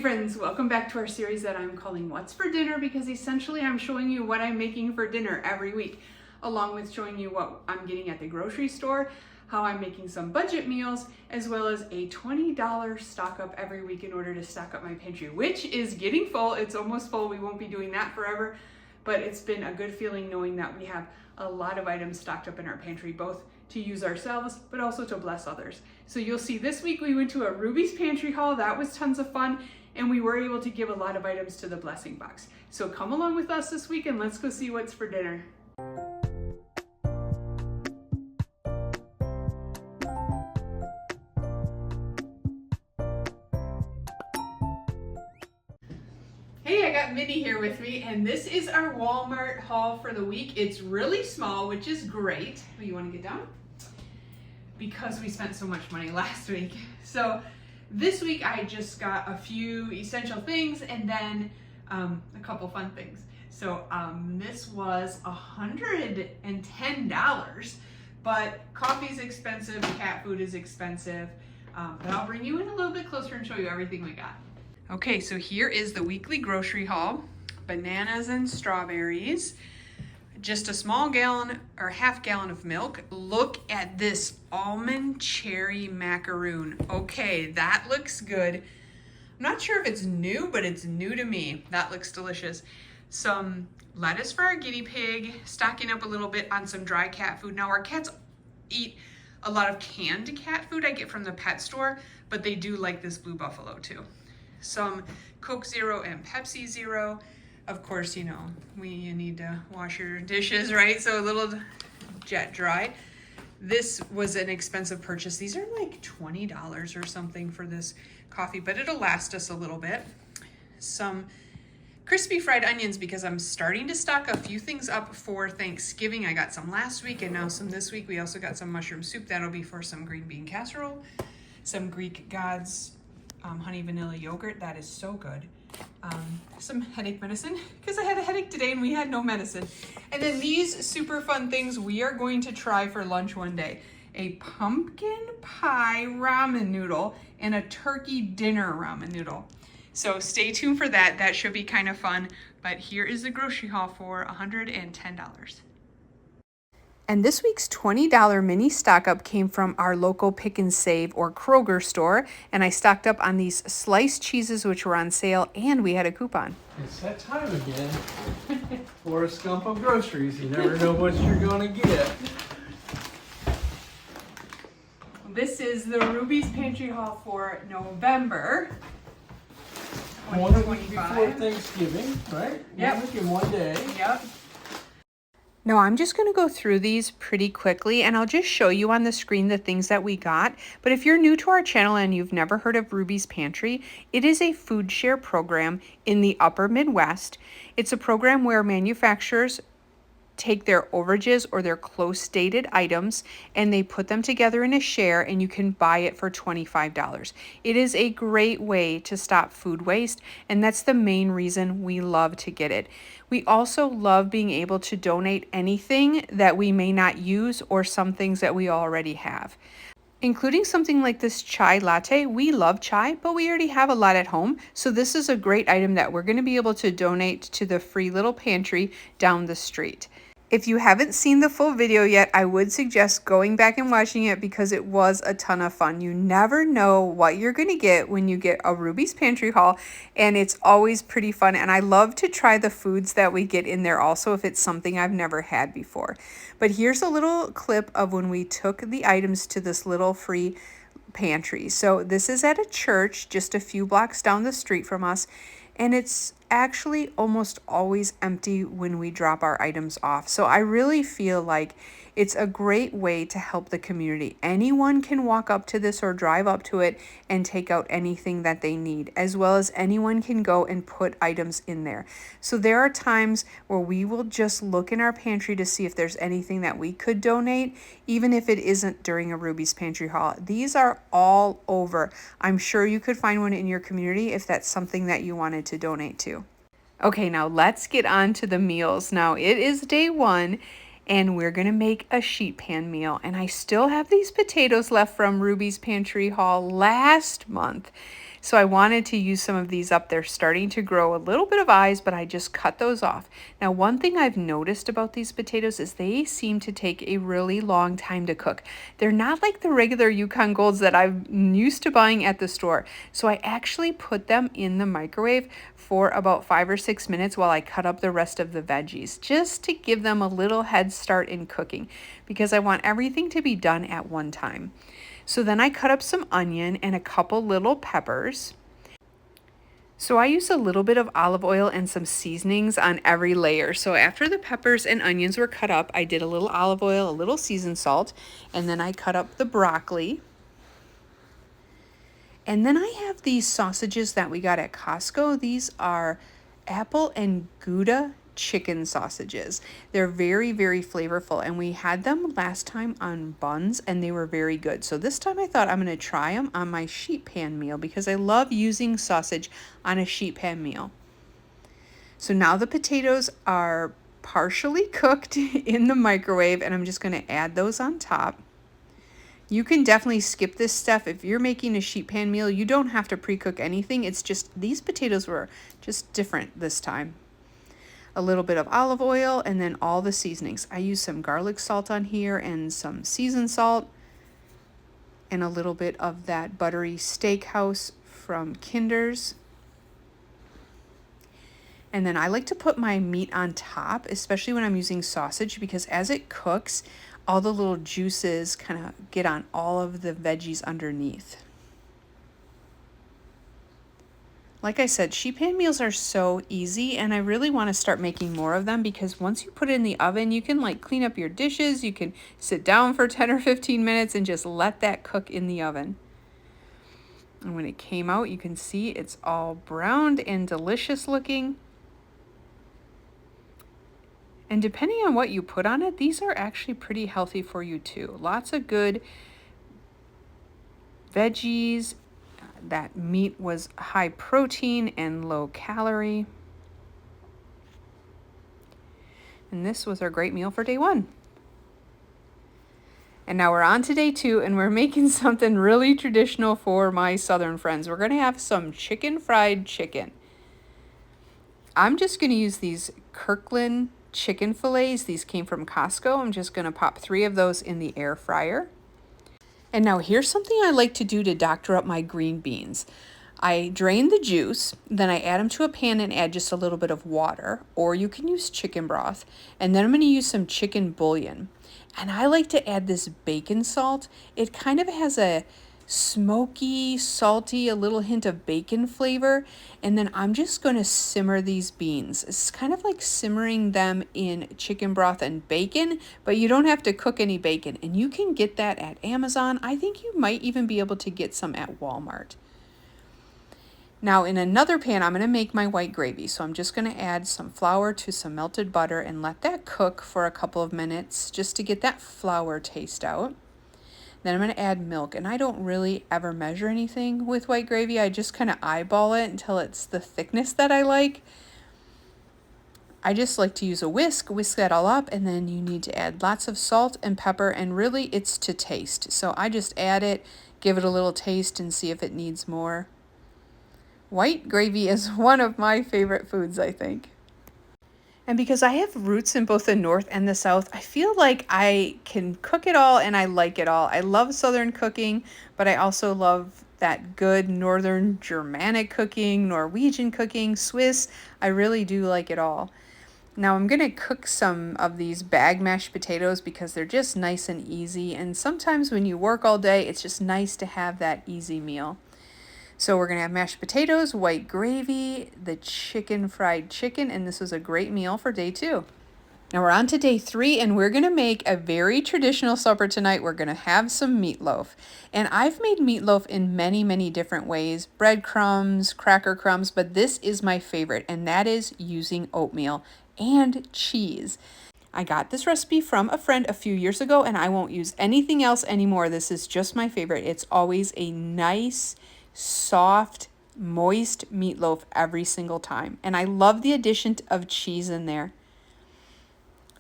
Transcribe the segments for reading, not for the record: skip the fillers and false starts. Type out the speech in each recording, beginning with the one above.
friends, welcome back to our series that I'm calling What's for Dinner, because essentially I'm showing you what I'm making for dinner every week, along with showing you what I'm getting at the grocery store, how I'm making some budget meals, as well as a $20 stock up every week in order to stock up my pantry, which is getting full. It's almost full. We won't be doing that forever, but it's been a good feeling knowing that we have a lot of items stocked up in our pantry, both to use ourselves, but also to bless others. So you'll see this week we went to a Ruby's Pantry haul. That was tons of fun, and we were able to give a lot of items to the blessing box. So come along with us this week and let's go see what's for dinner. Hey, I got Minnie here with me, and this is our Walmart haul for the week. It's really small, which is great. Oh, you want to get down? Because we spent so much money last week. So this week I just got a few essential things and then a couple fun things. So this was $110, but coffee's expensive, cat food is expensive, but I'll bring you in a little bit closer and show you everything we got. Okay, so here is the weekly grocery haul. Bananas and strawberries, just a small gallon or half gallon of milk. Look at this almond cherry macaroon. Okay, that looks good. I'm not sure if it's new, but it's new to me. That looks delicious. Some lettuce for our guinea pig, stocking up a little bit on some dry cat food. Now our cats eat a lot of canned cat food I get from the pet store, but they do like this Blue Buffalo too. Some Coke Zero and Pepsi Zero. Of course, you know, you need to wash your dishes, right? So a little jet dry. This was an expensive purchase. These are like $20 or something for this coffee, but it'll last us a little bit. Some crispy fried onions, because I'm starting to stock a few things up for Thanksgiving. I got some last week and now some this week. We also got some mushroom soup. That'll be for some green bean casserole. Some Greek Gods honey vanilla yogurt. That is so good. Some headache medicine, because I had a headache today and we had no medicine. And then these super fun things we are going to try for lunch one day. A pumpkin pie ramen noodle and a turkey dinner ramen noodle. So stay tuned for that. That should be kind of fun. But here is the grocery haul for $110. And this week's $20 mini stock up came from our local Pick and Save or Kroger store. And I stocked up on these sliced cheeses, which were on sale, and we had a coupon. It's that time again for a scump of groceries. You never know what you're going to get. This is the Ruby's Pantry haul for November 1 week before Thanksgiving, right? Yep. 1 week in 1 day. Yep. Now I'm just going to go through these pretty quickly, and I'll just show you on the screen the things that we got. But if you're new to our channel and you've never heard of Ruby's Pantry, it is a food share program in the upper Midwest. It's a program where manufacturers take their overages or their close dated items and they put them together in a share, and you can buy it for $25. It is a great way to stop food waste, and that's the main reason we love to get it. We also love being able to donate anything that we may not use or some things that we already have, including something like this chai latte. We love chai, but we already have a lot at home. So this is a great item that we're going to be able to donate to the free little pantry down the street. If you haven't seen the full video yet, I would suggest going back and watching it, because it was a ton of fun. You never know what you're going to get when you get a Ruby's Pantry haul, and it's always pretty fun. And I love to try the foods that we get in there also, if it's something I've never had before. But here's a little clip of when we took the items to this little free pantry. So this is at a church just a few blocks down the street from us, and it's actually almost always empty when we drop our items off. So I really feel like it's a great way to help the community. Anyone can walk up to this or drive up to it and take out anything that they need, as well as anyone can go and put items in there. So there are times where we will just look in our pantry to see if there's anything that we could donate, even if it isn't during a Ruby's Pantry haul. These are all over. I'm sure you could find one in your community if that's something that you wanted to donate to. Okay, now let's get on to the meals. Now it is day one, and we're gonna make a sheet pan meal. And I still have these potatoes left from Ruby's Pantry haul last month. So I wanted to use some of these up. They're starting to grow a little bit of eyes, but I just cut those off. Now, one thing I've noticed about these potatoes is they seem to take a really long time to cook. They're not like the regular Yukon Golds that I'm used to buying at the store. So I actually put them in the microwave for about 5 or 6 minutes while I cut up the rest of the veggies, just to give them a little head start in cooking, because I want everything to be done at one time. So then I cut up some onion and a couple little peppers. So I use a little bit of olive oil and some seasonings on every layer. So after the peppers and onions were cut up, I did a little olive oil, a little seasoned salt, and then I cut up the broccoli. And then I have these sausages that we got at Costco. These are apple and Gouda chicken sausages. They're very, very flavorful, and we had them last time on buns and they were very good. So this time I thought I'm going to try them on my sheet pan meal because I love using sausage on a sheet pan meal. So now the potatoes are partially cooked in the microwave, and I'm just going to add those on top. You can definitely skip this stuff. If you're making a sheet pan meal, you don't have to pre-cook anything. It's just these potatoes were just different this time. A little bit of olive oil, and then all the seasonings. I use some garlic salt on here and some seasoned salt and a little bit of that buttery steakhouse from Kinder's. And then I like to put my meat on top, especially when I'm using sausage, because as it cooks, all the little juices kind of get on all of the veggies underneath. Like I said, sheet pan meals are so easy, and I really want to start making more of them because once you put it in the oven, you can like clean up your dishes, you can sit down for 10 or 15 minutes and just let that cook in the oven. And when it came out, you can see it's all browned and delicious looking. And depending on what you put on it, these are actually pretty healthy for you too. Lots of good veggies. That meat was high protein and low calorie. And this was our great meal for day 1. And now we're on to day 2, and we're making something really traditional for my southern friends. We're going to have some fried chicken. I'm just going to use these Kirkland chicken fillets. These came from Costco. I'm just going to pop 3 of those in the air fryer. And now here's something I like to do to doctor up my green beans. I drain the juice, then I add them to a pan and add just a little bit of water, or you can use chicken broth. And then I'm going to use some chicken bouillon. And I like to add this bacon salt. It kind of has a smoky, salty, a little hint of bacon flavor. And then I'm just going to simmer these beans. It's kind of like simmering them in chicken broth and bacon, but you don't have to cook any bacon. And you can get that at Amazon. I think you might even be able to get some at Walmart. Now in another pan, I'm going to make my white gravy. So I'm just going to add some flour to some melted butter and let that cook for a couple of minutes just to get that flour taste out. Then I'm going to add milk, and I don't really ever measure anything with white gravy. I just kind of eyeball it until it's the thickness that I like. I just like to use a whisk that all up, and then you need to add lots of salt and pepper, and really it's to taste. So I just add it, give it a little taste, and see if it needs more. White gravy is one of my favorite foods, I think. And because I have roots in both the North and the South, I feel like I can cook it all and I like it all. I love Southern cooking, but I also love that good Northern Germanic cooking, Norwegian cooking, Swiss. I really do like it all. Now I'm going to cook some of these bag mashed potatoes because they're just nice and easy. And sometimes when you work all day, it's just nice to have that easy meal. So we're going to have mashed potatoes, white gravy, the fried chicken, and this was a great meal for day 2. Now we're on to day 3, and we're going to make a very traditional supper tonight. We're going to have some meatloaf. And I've made meatloaf in many, many different ways, breadcrumbs, cracker crumbs, but this is my favorite, and that is using oatmeal and cheese. I got this recipe from a friend a few years ago, and I won't use anything else anymore. This is just my favorite. It's always a nice, soft, moist meatloaf every single time. And I love the addition of cheese in there.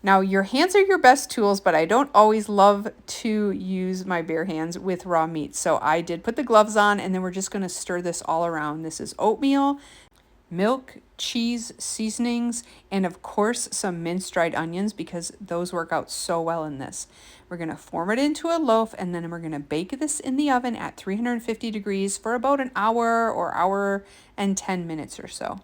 Now, your hands are your best tools, but I don't always love to use my bare hands with raw meat. So I did put the gloves on, and then we're just going to stir this all around. This is oatmeal, milk, cheese, seasonings, and of course some minced dried onions because those work out so well in this. We're going to form it into a loaf, and then we're going to bake this in the oven at 350 degrees for about an hour or hour and 10 minutes or so.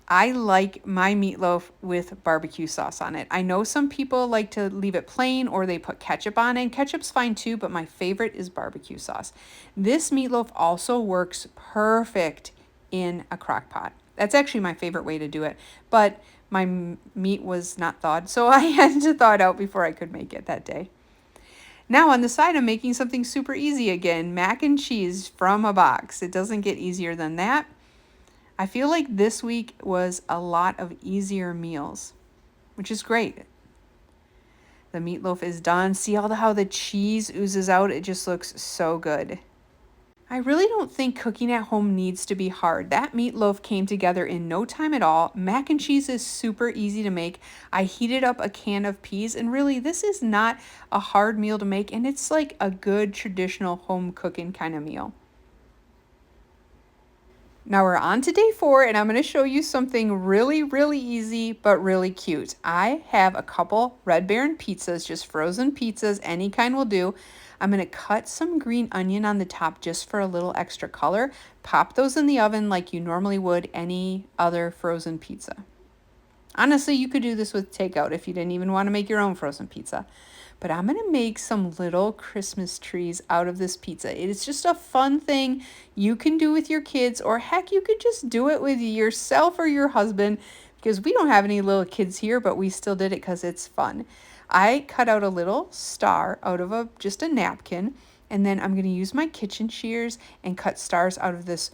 I like my meatloaf with barbecue sauce on it. I know some people like to leave it plain or they put ketchup on it. Ketchup's fine too, but my favorite is barbecue sauce. This meatloaf also works perfect in a crock pot. That's actually my favorite way to do it, but my meat was not thawed, so I had to thaw it out before I could make it that day. Now on the side, I'm making something super easy again, mac and cheese from a box. It doesn't get easier than that. I feel like this week was a lot of easier meals, which is great. The meatloaf is done. See how the cheese oozes out? It just looks so good. I really don't think cooking at home needs to be hard. That meatloaf came together in no time at all. Mac and cheese is super easy to make. I heated up a can of peas, and really this is not a hard meal to make, and it's like a good traditional home cooking kind of meal. Now we're on to day 4, and I'm going to show you something really, really easy, but really cute. I have a couple Red Baron pizzas, just frozen pizzas, any kind will do. I'm going to cut some green onion on the top just for a little extra color. Pop those in the oven like you normally would any other frozen pizza. Honestly, you could do this with takeout if you didn't even want to make your own frozen pizza. But I'm going to make some little Christmas trees out of this pizza. It is just a fun thing you can do with your kids, or heck, you could just do it with yourself or your husband, because we don't have any little kids here, but we still did it because it's fun. I cut out a little star out of just a napkin, and then I'm going to use my kitchen shears and cut stars out of this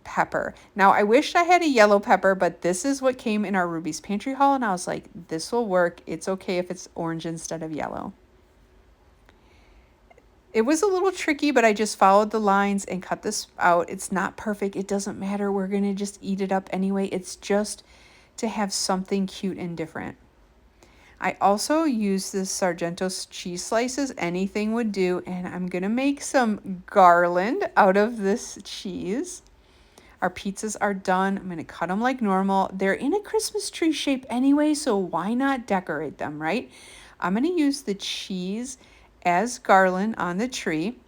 pepper. Now, I wished I had a yellow pepper, but this is what came in our Ruby's Pantry haul, and I was like, this will work. It's okay if it's orange instead of yellow. It was a little tricky, but I just followed the lines and cut this out. It's not perfect. It doesn't matter. We're going to just eat it up anyway. It's just to have something cute and different. I also use this Sargento's cheese slices. Anything would do, and I'm going to make some garland out of this cheese. Our pizzas are done. I'm going to cut them like normal. They're in a Christmas tree shape anyway, so why not decorate them, right? I'm going to use the cheese as garland on the tree.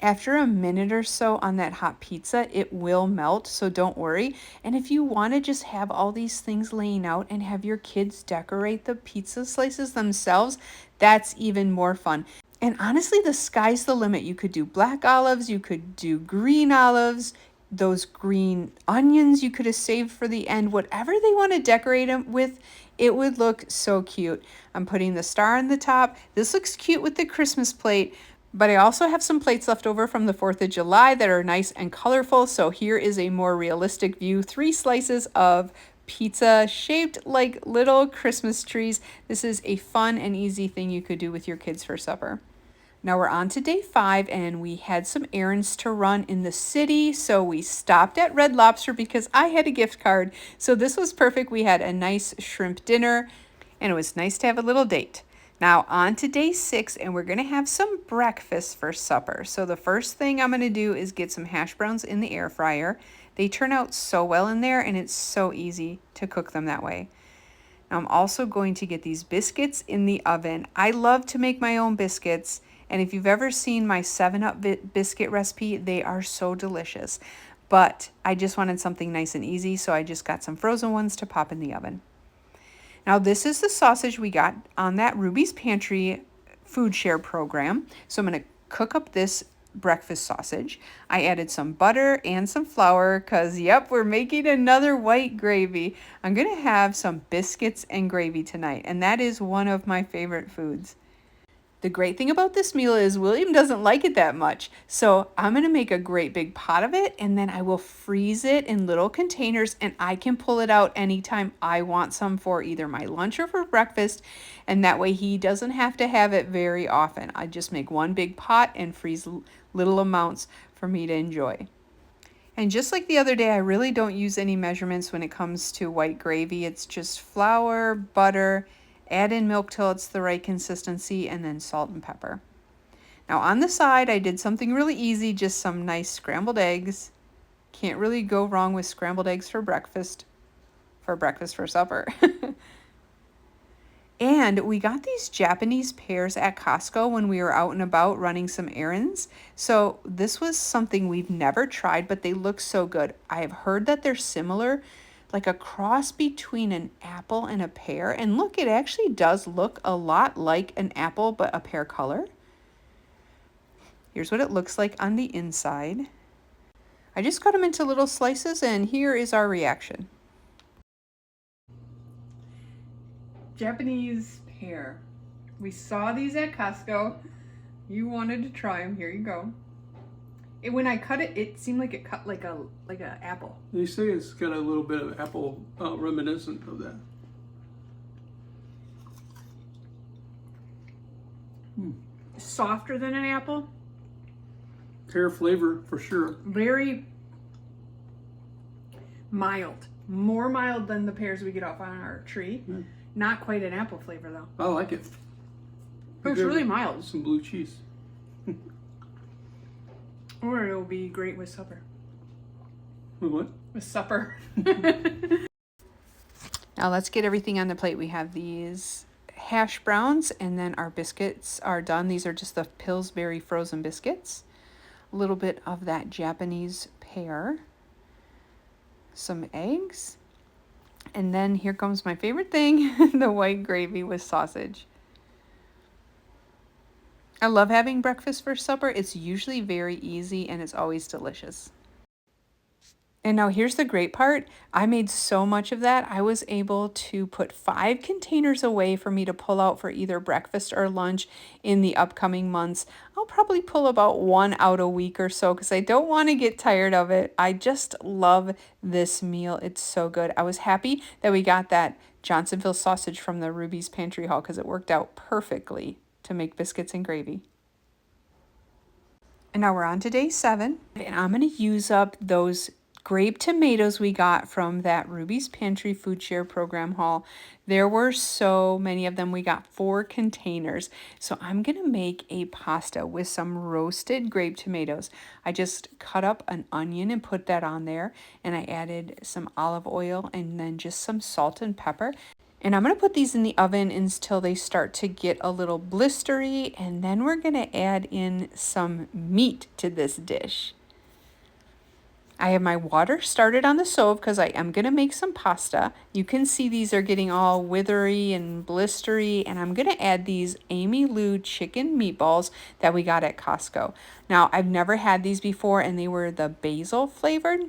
After a minute or so on that hot pizza, it will melt, so don't worry. And if you want to just have all these things laying out and have your kids decorate the pizza slices themselves, that's even more fun. And honestly, the sky's the limit. You could do black olives, you could do green olives, those green onions you could have saved for the end, whatever they want to decorate them with, it would look so cute. I'm putting the star on the top. This looks cute with the Christmas plate, but I also have some plates left over from the 4th of July that are nice and colorful. So here is a more realistic view, 3 slices of pizza shaped like little Christmas trees. This is a fun and easy thing you could do with your kids for supper. Now we're on to day 5, and we had some errands to run in the city, so we stopped at Red Lobster because I had a gift card. So this was perfect. We had a nice shrimp dinner, and it was nice to have a little date. Now on to day 6, and we're going to have some breakfast for supper. So the first thing I'm going to do is get some hash browns in the air fryer. They turn out so well in there, and it's so easy to cook them that way. Now I'm also going to get these biscuits in the oven. I love to make my own biscuits. And if you've ever seen my 7-Up biscuit recipe, they are so delicious. But I just wanted something nice and easy, so I just got some frozen ones to pop in the oven. Now this is the sausage we got on that Ruby's Pantry food share program. So I'm going to cook up this breakfast sausage. I added some butter and some flour because, yep, we're making another white gravy. I'm going to have some biscuits and gravy tonight, and that is one of my favorite foods. The great thing about this meal is William doesn't like it that much, so I'm going to make a great big pot of it, and then I will freeze it in little containers, and I can pull it out anytime I want some for either my lunch or for breakfast, and that way he doesn't have to have it very often. I just make one big pot and freeze little amounts for me to enjoy. And just like the other day, I really don't use any measurements when it comes to white gravy. It's just flour, butter, add in milk till it's the right consistency, and then salt and pepper. Now on the side, I did something really easy, just some nice scrambled eggs. Can't really go wrong with scrambled eggs for breakfast for supper. And we got these Japanese pears at Costco when we were out and about running some errands. So this was something we've never tried, but they look so good. I have heard that they're similar, like a cross between an apple and a pear. And look, it actually does look a lot like an apple, but a pear color. Here's what it looks like on the inside. I just cut them into little slices, and here is our reaction. Japanese pear. We saw these at Costco. You wanted to try them. Here you go. When I cut it, it seemed like it cut like a apple. They say it's got a little bit of apple reminiscent of that. Softer than an apple. Pear flavor for sure. Very mild. More mild than the pears we get off on our tree. Yeah. Not quite an apple flavor though. I like it. It's really mild. Some blue cheese. Or it'll be great with supper. With what? With supper. Now let's get everything on the plate. We have these hash browns, and then our biscuits are done. These are just the Pillsbury frozen biscuits. A little bit of that Japanese pear. Some eggs. And then here comes my favorite thing, the white gravy with sausage. I love having breakfast for supper. It's usually very easy and it's always delicious. And now here's the great part. I made so much of that. I was able to put 5 containers away for me to pull out for either breakfast or lunch in the upcoming months. I'll probably pull about 1 out a week or so because I don't want to get tired of it. I just love this meal. It's so good. I was happy that we got that Johnsonville sausage from the Ruby's Pantry haul because it worked out perfectly to make biscuits and gravy. And now we're on to day 7, and I'm going to use up those grape tomatoes we got from that Ruby's Pantry Food Share Program haul. There were so many of them. We got 4 containers. So I'm going to make a pasta with some roasted grape tomatoes. I just cut up an onion and put that on there, and I added some olive oil and then just some salt and pepper. And I'm going to put these in the oven until they start to get a little blistery, and then we're going to add in some meat to this dish. I have my water started on the stove because I am going to make some pasta. You can see these are getting all withery and blistery, and I'm going to add these Amy Lou chicken meatballs that we got at Costco. Now, I've never had these before, and they were the basil flavored.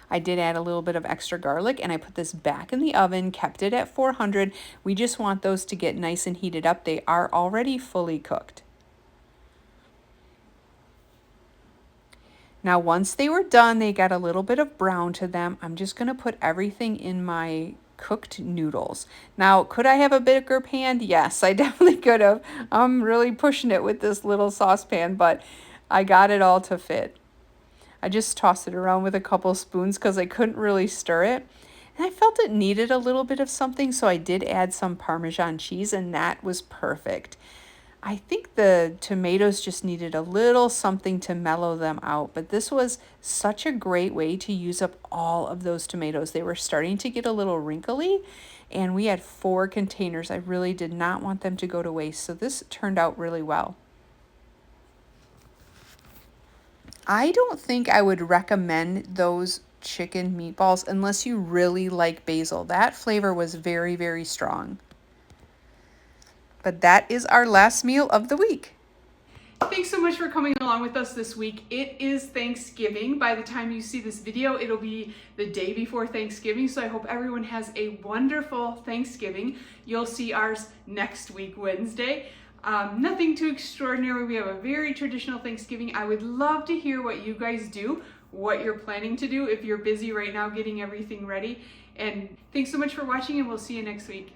I did add a little bit of extra garlic, and I put this back in the oven, kept it at 400. We just want those to get nice and heated up. They are already fully cooked. Now, once they were done, they got a little bit of brown to them. I'm just going to put everything in my cooked noodles. Now, could I have a bigger pan? Yes, I definitely could have. I'm really pushing it with this little saucepan, but I got it all to fit. I just tossed it around with a couple spoons because I couldn't really stir it. And I felt it needed a little bit of something, so I did add some Parmesan cheese, and that was perfect. I think the tomatoes just needed a little something to mellow them out, but this was such a great way to use up all of those tomatoes. They were starting to get a little wrinkly, and we had 4 containers. I really did not want them to go to waste, so this turned out really well. I don't think I would recommend those chicken meatballs unless you really like basil. That flavor was very, very strong. But that is our last meal of the week. Thanks so much for coming along with us this week. It is Thanksgiving. By the time you see this video, it'll be the day before Thanksgiving. So I hope everyone has a wonderful Thanksgiving. You'll see ours next week, Wednesday. Nothing too extraordinary. We have a very traditional Thanksgiving. I would love to hear what you guys do, what you're planning to do if you're busy right now getting everything ready. And thanks so much for watching, and we'll see you next week.